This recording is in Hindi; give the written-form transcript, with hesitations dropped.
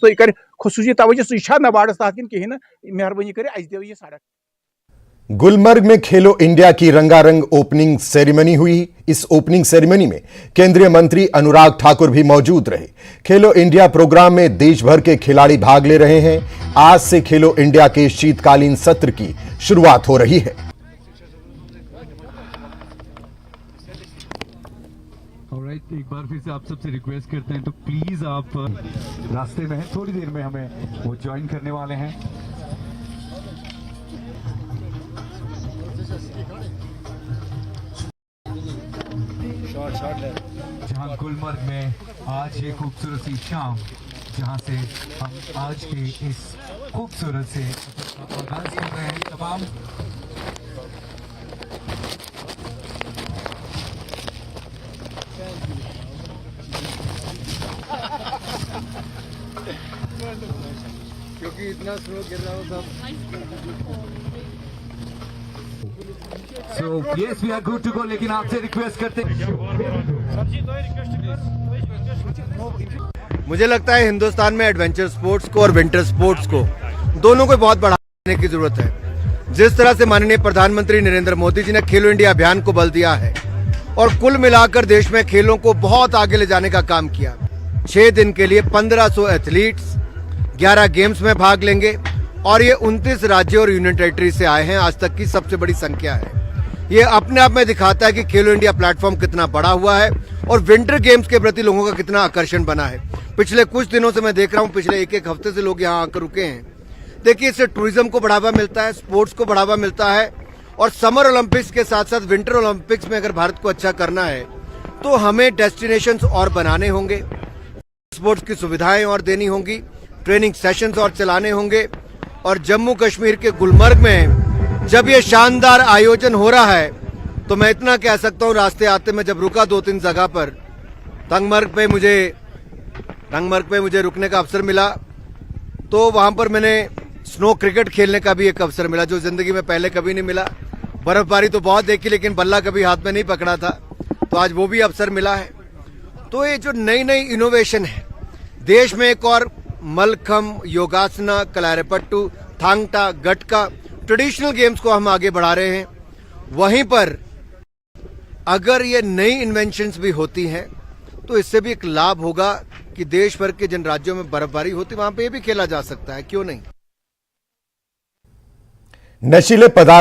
तुम कर खसूसी तवज्जो सह नबार्डस तहत कहीं ना मेहरबानी कर दियो ये सड़क। गुलमर्ग में खेलो इंडिया की रंगारंग ओपनिंग सेरेमनी हुई। इस ओपनिंग सेरेमनी में केंद्रीय मंत्री अनुराग ठाकुर भी मौजूद रहे। खेलो इंडिया प्रोग्राम में देश भर के खिलाड़ी भाग ले रहे हैं। आज से खेलो इंडिया के शीतकालीन सत्र की शुरुआत हो रही है। ऑलराइट, एक बार फिर से आप सबसे रिक्वेस्ट करते हैं तो प्लीज आप रास्ते में हैं, थोड़ी देर में हमें वो ज्वाइन करने वाले हैं। जहां गुलमर्ग में आज ये खूबसूरत सी शाम, जहां से हम आज के इस खूबसूरत से आगाज कर रहे हैं। तमाम क्योंकि इतना स्लो गिर रहा हो सब। So yes, we are good to go, लेकिन आपसे रिक्वेस्ट करते हैं। मुझे लगता है हिंदुस्तान में एडवेंचर स्पोर्ट्स को और विंटर स्पोर्ट्स को दोनों को बहुत बढ़ाने की जरूरत है। जिस तरह से माननीय प्रधानमंत्री नरेंद्र मोदी जी ने खेलो इंडिया अभियान को बल दिया है और कुल मिलाकर देश में खेलों को बहुत आगे ले जाने का काम किया। 6 दिन के लिए 1500 एथलीट्स 11 गेम्स में भाग लेंगे और ये 29 राज्यों और यूनियन टेरिटरी से आए हैं। आज तक की सबसे बड़ी संख्या है। ये अपने आप में दिखाता है कि खेलो इंडिया प्लेटफॉर्म कितना बड़ा हुआ है और विंटर गेम्स के प्रति लोगों का कितना आकर्षण बना है। पिछले कुछ दिनों से मैं देख रहा हूं, पिछले एक हफ्ते से लोग यहाँ आकर रुके हैं। देखिए, इससे टूरिज्म को बढ़ावा मिलता है, स्पोर्ट्स को बढ़ावा मिलता है और समर ओलंपिक्स के साथ साथ विंटर ओलंपिक्स में अगर भारत को अच्छा करना है तो हमें डेस्टिनेशंस और बनाने होंगे, स्पोर्ट्स की सुविधाएं और देनी होंगी, ट्रेनिंग सेशंस और चलाने होंगे। और जम्मू कश्मीर के गुलमर्ग में जब ये शानदार आयोजन हो रहा है तो मैं इतना कह सकता हूं, रास्ते आते मैं जब रुका 2-3 जगह पर, रंगमर्ग पे मुझे रुकने का अवसर मिला तो वहां पर मैंने स्नो क्रिकेट खेलने का भी एक अवसर मिला जो जिंदगी में पहले कभी नहीं मिला। बर्फबारी तो बहुत देखी लेकिन बल्ला कभी हाथ में नहीं पकड़ा था, तो आज वो भी अवसर मिला है। तो ये जो नई नई इनोवेशन है, देश में एक और मलखम, योगासना, कलारीपट्टू, थांग-टा, गटका ट्रेडिशनल गेम्स को हम आगे बढ़ा रहे हैं। वहीं पर अगर ये नई इन्वेंशंस भी होती हैं तो इससे भी एक लाभ होगा कि देश भर के जिन राज्यों में बर्फबारी होती वहां पे ये भी खेला जा सकता है, क्यों नहीं। नशीले पदार्थ